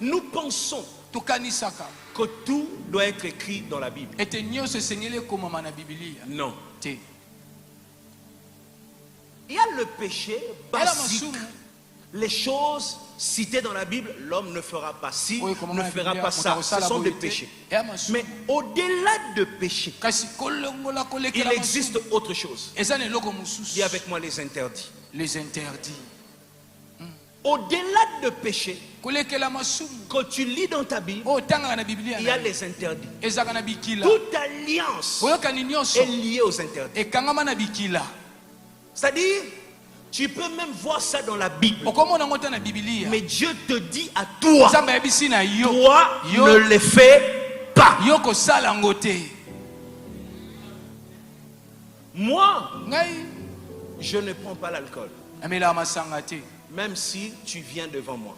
nous pensons que tout doit être écrit dans la Bible. Non. Il y a le péché basique. Les choses citées dans la Bible, l'homme ne fera pas ci, ne fera pas ça. Ce sont des péchés. Mais au-delà de péché, il existe autre chose. Dis avec moi les interdits. Les interdits. Au-delà de péché, quand tu lis dans ta Bible, il y a les interdits. Toute alliance est liée aux interdits. C'est-à-dire, tu peux même voir ça dans la Bible. Mais Dieu te dit à toi, toi ne le fais pas. Moi, je ne prends pas l'alcool. Même si tu viens devant moi.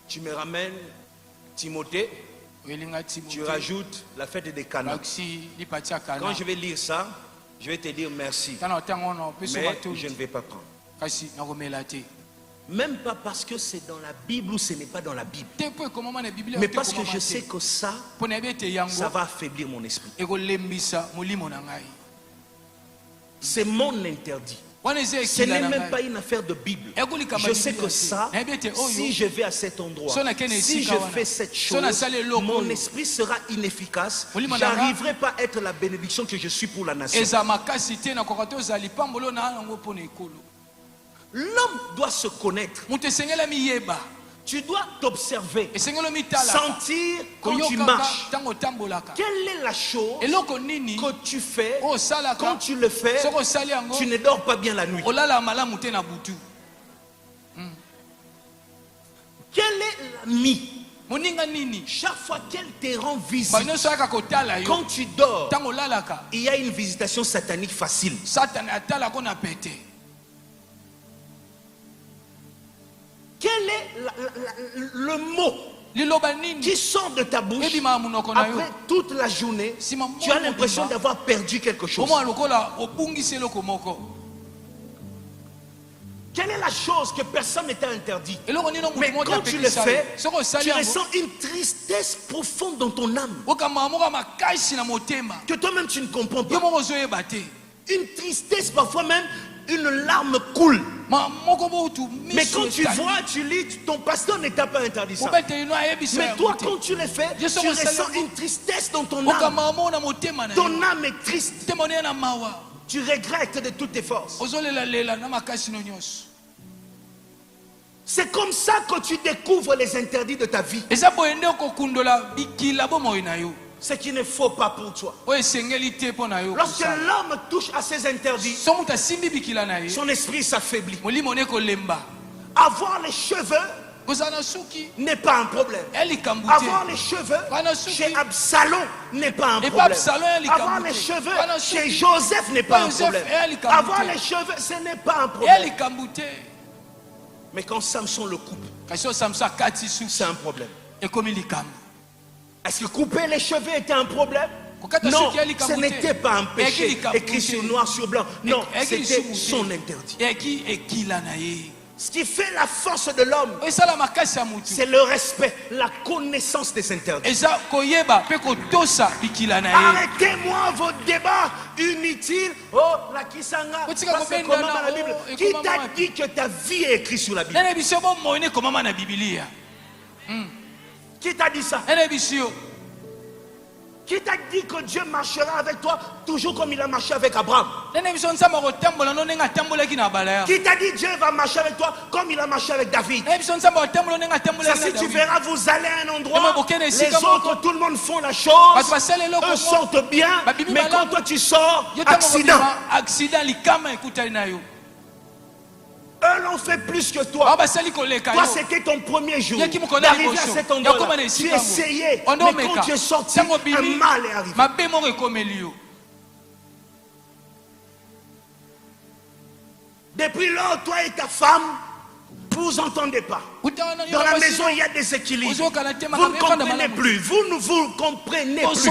Tu me ramènes Timothée. Tu rajoutes la fête des Cana. Quand je vais lire ça, je vais te dire merci. Mais je ne vais pas prendre. Même pas parce que c'est dans la Bible ou ce n'est pas dans la Bible. Mais parce que je sais que ça va affaiblir mon esprit. C'est mon interdit. Ce n'est même pas une affaire de Bible. Je sais que ça, si je vais à cet endroit, si je fais cette chose, mon esprit sera inefficace. Je n'arriverai pas à être la bénédiction que je suis pour la nation. L'homme doit se connaître. Tu dois t'observer, sentir quand tu marches. Quelle est la chose que tu fais quand tu le fais, tu ne dors pas bien la nuit? Quel est l'ami? Chaque fois qu'elle te rend visite, quand tu dors, il y a une visitation satanique facile. Quel est le mot qui sort de ta bouche après toute la journée? Tu as l'impression d'avoir perdu quelque chose. Quelle est la chose que personne ne t'a interdit? Mais quand tu le fais, tu ressens une tristesse profonde dans ton âme que toi-même tu ne comprends pas. Une tristesse, parfois même une larme coule. Mais quand tu vois, tu lis, ton pasteur ne t'a pas interdit ça. Mais toi, quand tu le fais, tu ressens une tristesse dans ton âme. Ton âme est triste. Tu regrettes de toutes tes forces. C'est comme ça que tu découvres les interdits de ta vie. Ce qu'il ne faut pas pour toi. Lorsque l'homme touche à ses interdits, son esprit s'affaiblit. Avoir les cheveux n'est pas un problème. Avoir les cheveux chez Absalom n'est pas un problème. Avoir les cheveux chez Joseph n'est pas un problème. Avoir les cheveux, ce n'est pas un problème. Mais quand Samson le coupe, c'est un problème. Est-ce que couper les cheveux était un problème? Non, ce n'était pas un péché écrit sur noir sur blanc. Non, c'était son interdit. Ce qui fait la force de l'homme, c'est le respect, la connaissance des interdits. Arrêtez-moi vos débats inutiles. Oh, la Kisanga, ça c'est comment dans la Bible? Qui t'a dit que ta vie est écrite sur la Bible? Qui t'a dit ça? Qui t'a dit que Dieu marchera avec toi toujours comme il a marché avec Abraham? Qui t'a dit Dieu va marcher avec toi comme il a marché avec David? Ça, si tu verras, vous allez à un endroit, les autres, tout le monde font la chose, eux sortent bien, mais quand toi tu sors, accident. Eux l'ont fait plus que toi. Toi, c'était ton premier jour d'arriver à cet endroit. Tu essayais, mais quand tu es sorti, un mal est arrivé. Depuis lors, toi et ta femme, vous vous entendez pas. Dans la maison, il y a des équilibres. Vous ne comprenez plus. Vous ne vous comprenez plus.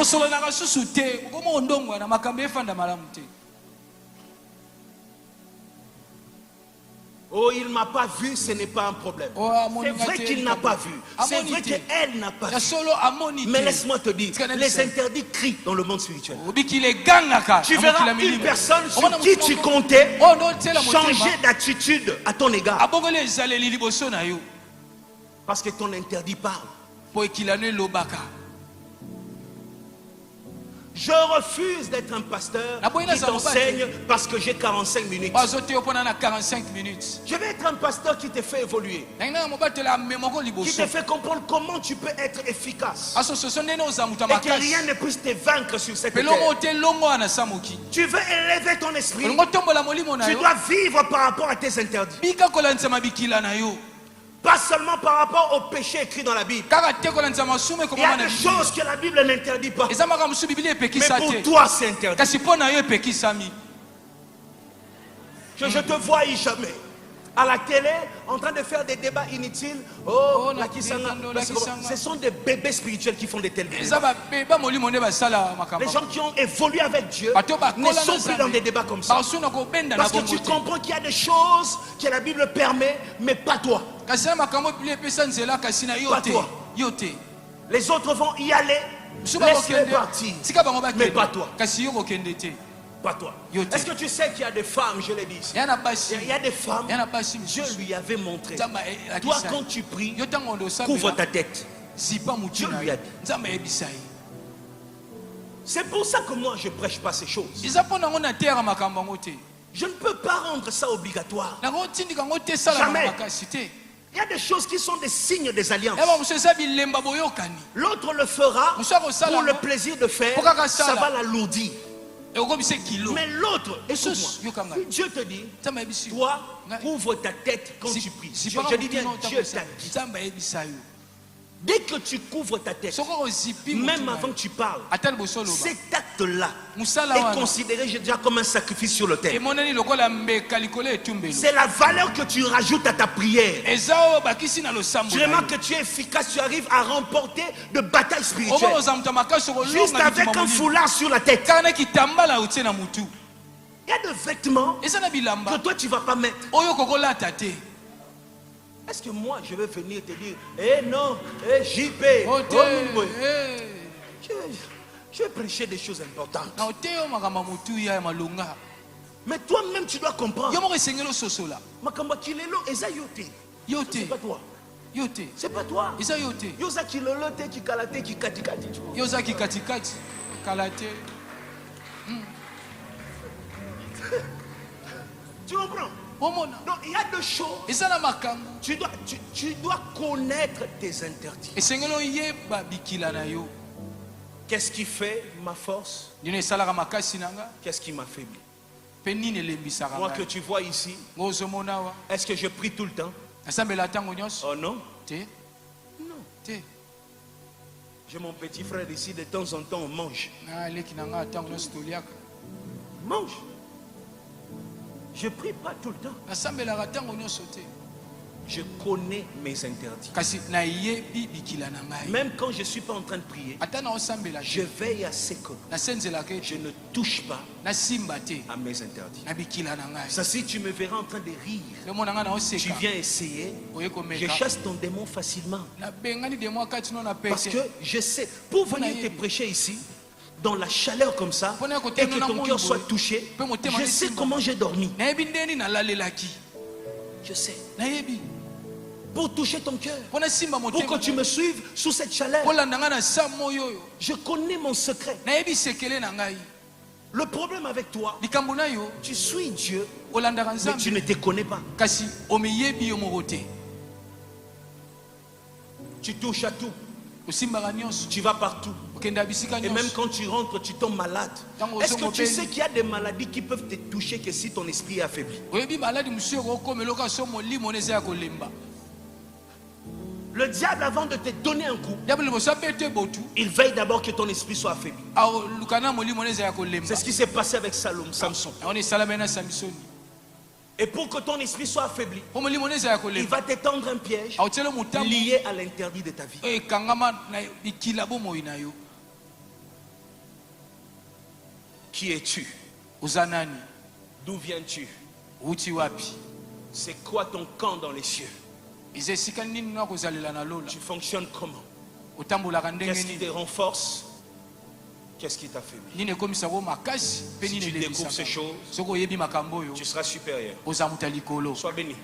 Oh, il ne m'a pas vu, ce n'est pas un problème. C'est vrai qu'il n'a pas vu. C'est vrai qu'elle n'a pas vu. Mais laisse-moi te dire, les interdits crient dans le monde spirituel. Tu verras une personne sur qui tu comptais changer d'attitude à ton égard. Parce que ton interdit parle. Je refuse d'être un pasteur qui t'enseigne parce que j'ai 45 minutes. Je vais être un pasteur qui te fait évoluer, qui te fait comprendre comment tu peux être efficace et que rien ne puisse te vaincre sur cette terre. Tu veux élever ton esprit, tu dois vivre par rapport à tes interdits. Pas seulement par rapport au péché écrit dans la Bible. Il y a des choses que la Bible n'interdit pas. Mais pour toi, c'est interdit. Je te vois jamais à la télé en train de faire des débats inutiles. Oh, la Kisanga. Ce sont des bébés spirituels qui font des tels débats. Les gens qui ont évolué avec Dieu ne sont plus dans des débats comme ça. Parce que tu comprends qu'il y a des choses que la Bible permet, mais pas toi. Pas toi. Les autres vont y aller, laisse-les partir, mais pas toi. Pas toi. Est-ce que tu sais qu'il y a des femmes, je l'ai dit ici, il y a des femmes, Dieu lui avait montré, toi quand tu pries, couvre ta tête. Dieu lui a dit. C'est pour ça que moi je ne prêche pas ces choses. Je ne peux pas rendre ça obligatoire. Jamais. Il y a des choses qui sont des signes des alliances. L'autre le fera pour le plaisir de faire, ça va l'alourdir. Mais l'autre, écoute-moi, Dieu te dit, toi, ouvre ta tête quand tu pries. Je dis bien, Dieu t'a dit. Dès que tu couvres ta tête, même avant que tu parles, cet acte-là est considéré déjà comme un sacrifice sur l'autel. C'est la valeur que tu rajoutes à ta prière. Tu remarques que tu es efficace, tu arrives à remporter de batailles spirituelles juste avec un foulard sur la tête. Il y a des vêtements que toi tu ne vas pas mettre. Est-ce que moi je vais venir te dire, non, JP, je vais prêcher des choses importantes. Mais toi-même tu dois comprendre. C'est pas toi. C'est pas toi. Tu comprends? Donc il y a deux choses. Tu dois connaître tes interdits. Qu'est-ce qui fait ma force? Qu'est-ce qui m'affaiblit? Moi que tu vois ici, est-ce que je prie tout le temps? Oh non? Non. J'ai mon petit frère ici, de temps en temps on mange. Mange. Je ne prie pas tout le temps. Je connais mes interdits. Même quand je ne suis pas en train de prier, je veille à ce que je ne touche pas à mes interdits. Ça, si tu me verras en train de rire, tu viens essayer, je chasse ton démon facilement. Parce que je sais, pour venir te prêcher ici, dans la chaleur comme ça, et que ton cœur soit touché, je sais comment j'ai dormi. Je sais. Pour toucher ton cœur, pour que tu me suives sous cette chaleur. Je connais mon secret. Le problème avec toi, tu suis Dieu, mais tu ne te connais pas. Tu touches à tout. Tu vas partout. Et même quand tu rentres, tu tombes malade. Est-ce que tu sais qu'il y a des maladies qui peuvent te toucher que si ton esprit est affaibli? Le diable, avant de te donner un coup, il veille d'abord que ton esprit soit affaibli. C'est ce qui s'est passé avec Samson. Et pour que ton esprit soit affaibli, il va t'étendre un piège lié à l'interdit de ta vie. Qui es-tu? D'où viens-tu? C'est quoi ton camp dans les cieux? Tu fonctionnes comment? Qu'est-ce qui te renforce? Qu'est-ce qui t'affaiblit? Si tu découvres ces choses, tu seras supérieur. Sois béni.